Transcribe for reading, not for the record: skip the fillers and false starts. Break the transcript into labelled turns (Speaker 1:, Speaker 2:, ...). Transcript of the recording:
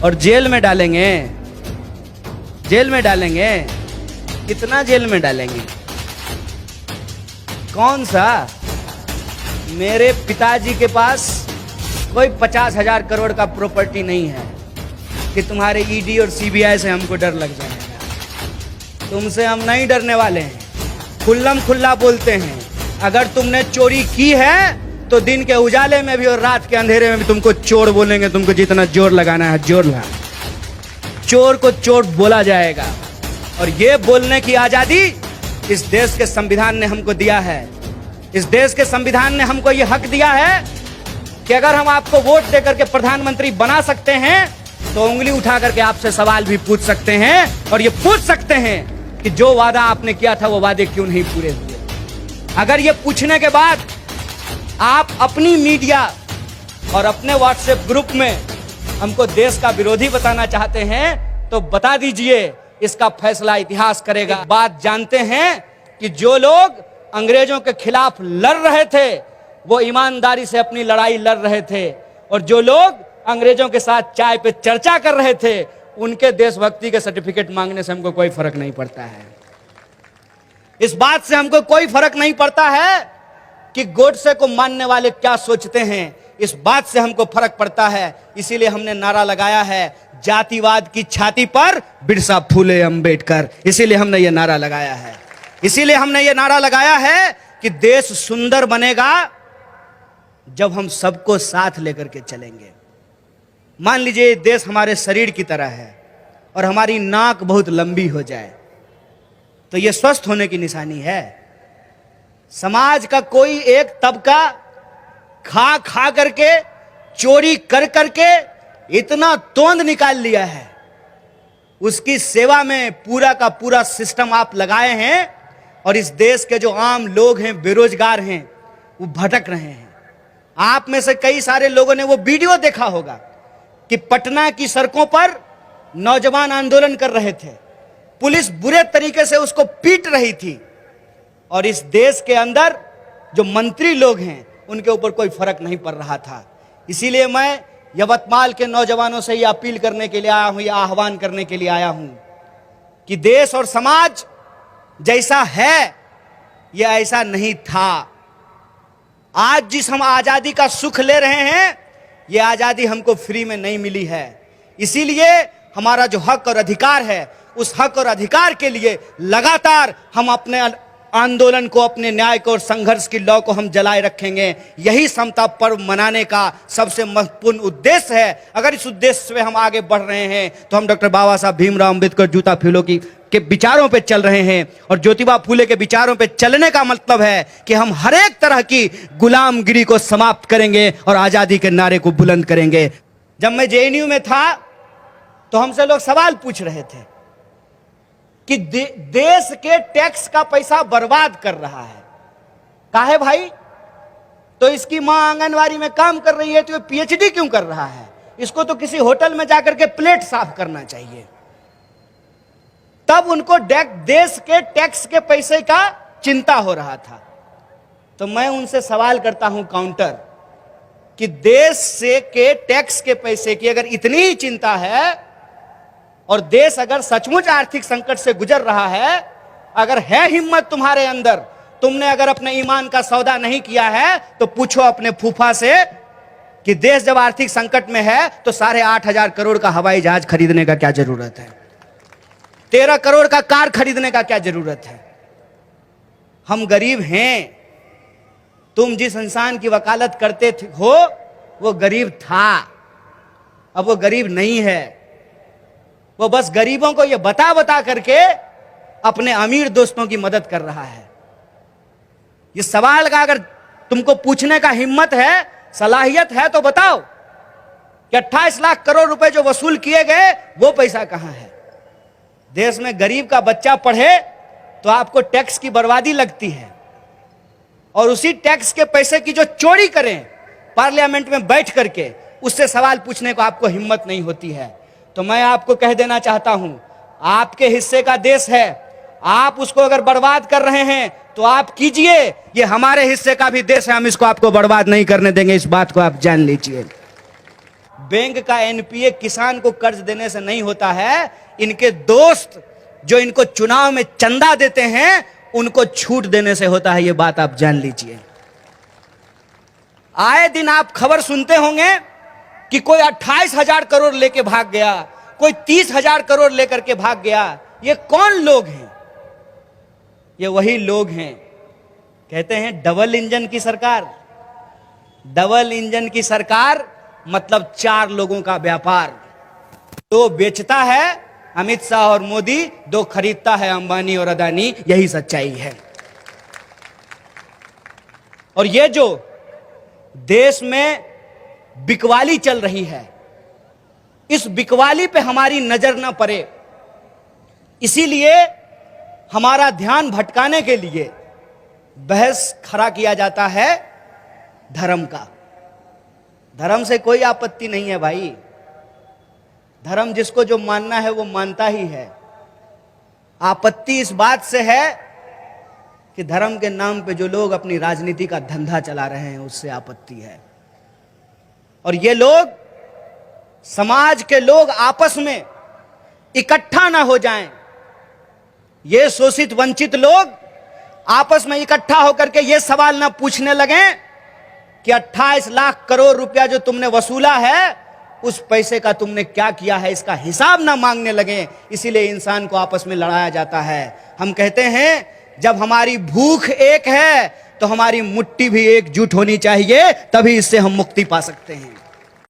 Speaker 1: और जेल में डालेंगे, जेल में डालेंगे। कितना जेल में डालेंगे? कौन सा? मेरे पिताजी के पास कोई 50,000 करोड़ का प्रॉपर्टी नहीं है कि तुम्हारे ईडी और सीबीआई से हमको डर लग जाएगा। तुमसे हम नहीं डरने वाले हैं, खुल्लम खुल्ला बोलते हैं। अगर तुमने चोरी की है तो दिन के उजाले में भी और रात के अंधेरे में भी तुमको चोर बोलेंगे। तुमको जितना जोर लगाना है जोर लगा, चोर को चोर बोला जाएगा। और ये बोलने की आजादी इस देश के संविधान ने हमको दिया है। इस देश के संविधान ने हमको ये हक दिया है कि अगर हम आपको वोट देकर के प्रधानमंत्री बना सकते हैं तो उंगली उठा करके आपसे सवाल भी पूछ सकते हैं और ये पूछ सकते हैं कि जो वादा आपने किया था वो वादे क्यों नहीं पूरे हुए। अगर ये पूछने के बाद आप अपनी मीडिया और अपने व्हाट्सएप ग्रुप में हमको देश का विरोधी बताना चाहते हैं तो बता दीजिए, इसका फैसला इतिहास करेगा। बात जानते हैं कि जो लोग अंग्रेजों के खिलाफ लड़ रहे थे वो ईमानदारी से अपनी लड़ाई लड़ रहे थे, और जो लोग अंग्रेजों के साथ चाय पे चर्चा कर रहे थे उनके देशभक्ति के सर्टिफिकेट मांगने से हमको कोई फर्क नहीं पड़ता है। इस बात से हमको कोई फर्क नहीं पड़ता है कि गोडसे को मानने वाले क्या सोचते हैं। इस बात से हमको फर्क पड़ता है। इसीलिए हमने नारा लगाया है, जातिवाद की छाती पर बिरसा फूले अंबेडकर। इसीलिए हमने ये नारा लगाया है। इसीलिए हमने ये नारा लगाया है कि देश सुंदर बनेगा जब हम सबको साथ लेकर के चलेंगे। मान लीजिए देश हमारे शरीर की तरह है और हमारी नाक बहुत लंबी हो जाए तो यह स्वस्थ होने की निशानी है। समाज का कोई एक तबका खा खा करके, चोरी कर करके इतना तोंद निकाल लिया है, उसकी सेवा में पूरा का पूरा सिस्टम आप लगाए हैं और इस देश के जो आम लोग हैं, बेरोजगार हैं, वो भटक रहे हैं। आप में से कई सारे लोगों ने वो वीडियो देखा होगा कि पटना की सड़कों पर नौजवान आंदोलन कर रहे थे, पुलिस बुरे तरीके से उसको पीट रही थी और इस देश के अंदर जो मंत्री लोग हैं उनके ऊपर कोई फर्क नहीं पड़ रहा था। इसीलिए मैं यवतमाल के नौजवानों से ये अपील करने के लिए आया हूं, ये आह्वान करने के लिए आया हूं कि देश और समाज जैसा है ये ऐसा नहीं था। आज जिस हम आजादी का सुख ले रहे हैं ये आजादी हमको फ्री में नहीं मिली है। इसीलिए हमारा जो हक और अधिकार है उस हक और अधिकार के लिए लगातार हम अपने आंदोलन को, अपने न्याय को और संघर्ष की लौ को हम जलाए रखेंगे। यही समता पर्व मनाने का सबसे महत्वपूर्ण उद्देश्य है। अगर इस उद्देश्य से हम आगे बढ़ रहे हैं तो हम डॉक्टर बाबा साहब भीमराव अंबेडकर जूता फूलों के विचारों पे चल रहे हैं और ज्योतिबा फूले के विचारों पे चलने का मतलब है कि हम हर एक तरह की गुलामगिरी को समाप्त करेंगे और आजादी के नारे को बुलंद करेंगे। जब मैं जेएनयू में था तो हमसे लोग सवाल पूछ रहे थे कि देश के टैक्स का पैसा बर्बाद कर रहा है। काहे भाई? तो इसकी मां आंगनवाड़ी में काम कर रही है तो ये पीएचडी क्यों कर रहा है? इसको तो किसी होटल में जाकर के प्लेट साफ करना चाहिए। तब उनको देश के टैक्स के पैसे का चिंता हो रहा था। तो मैं उनसे सवाल करता हूं काउंटर कि देश से के टैक्स के पैसे की अगर इतनी ही चिंता है और देश अगर सचमुच आर्थिक संकट से गुजर रहा है, अगर है हिम्मत तुम्हारे अंदर, तुमने अगर अपने ईमान का सौदा नहीं किया है तो पूछो अपने फूफा से कि देश जब आर्थिक संकट में है तो 8,500 करोड़ का हवाई जहाज खरीदने का क्या जरूरत है? 13 करोड़ का कार खरीदने का क्या जरूरत है? हम गरीब हैं। तुम जिस इंसान की वकालत करते हो वो गरीब था, अब वो गरीब नहीं है। वो बस गरीबों को ये बता बता करके अपने अमीर दोस्तों की मदद कर रहा है। ये सवाल का अगर तुमको पूछने का हिम्मत है, सलाहियत है तो बताओ कि 28 लाख करोड़ रुपए जो वसूल किए गए वो पैसा कहां है? देश में गरीब का बच्चा पढ़े तो आपको टैक्स की बर्बादी लगती है और उसी टैक्स के पैसे की जो चोरी करें पार्लियामेंट में बैठ करके उससे सवाल पूछने को आपको हिम्मत नहीं होती है। तो मैं आपको कह देना चाहता हूं, आपके हिस्से का देश है, आप उसको अगर बर्बाद कर रहे हैं तो आप कीजिए। ये हमारे हिस्से का भी देश है, हम इसको आपको बर्बाद नहीं करने देंगे, इस बात को आप जान लीजिए। बैंक का एनपीए किसान को कर्ज देने से नहीं होता है, इनके दोस्त जो इनको चुनाव में चंदा देते हैं उनको छूट देने से होता है। ये बात आप जान लीजिए। आए दिन आप खबर सुनते होंगे कि कोई 28,000 करोड़ लेके भाग गया, कोई 30,000 करोड़ लेकर के भाग गया। ये कौन लोग हैं? ये वही लोग हैं, कहते हैं डबल इंजन की सरकार। डबल इंजन की सरकार मतलब 4 लोगों का व्यापार। 2 बेचता है अमित शाह और मोदी, 2 खरीदता है अंबानी और अदानी। यही सच्चाई है। और ये जो देश में बिकवाली चल रही है, इस बिकवाली पे हमारी नजर ना पड़े, इसीलिए हमारा ध्यान भटकाने के लिए बहस खड़ा किया जाता है धर्म का। धर्म से कोई आपत्ति नहीं है भाई। धर्म जिसको जो मानना है वो मानता ही है। आपत्ति इस बात से है कि धर्म के नाम पे जो लोग अपनी राजनीति का धंधा चला रहे हैं, उससे आपत्ति है। और ये लोग, समाज के लोग आपस में इकट्ठा ना हो जाएं, ये शोषित वंचित लोग आपस में इकट्ठा होकर के ये सवाल ना पूछने लगे कि 28 लाख करोड़ रुपया जो तुमने वसूला है, उस पैसे का तुमने क्या किया है, इसका हिसाब ना मांगने लगे। इसीलिए इंसान को आपस में लड़ाया जाता है। हम कहते हैं जब हमारी भूख एक है तो हमारी मुट्ठी भी एकजुट होनी चाहिए, तभी इससे हम मुक्ति पा सकते हैं।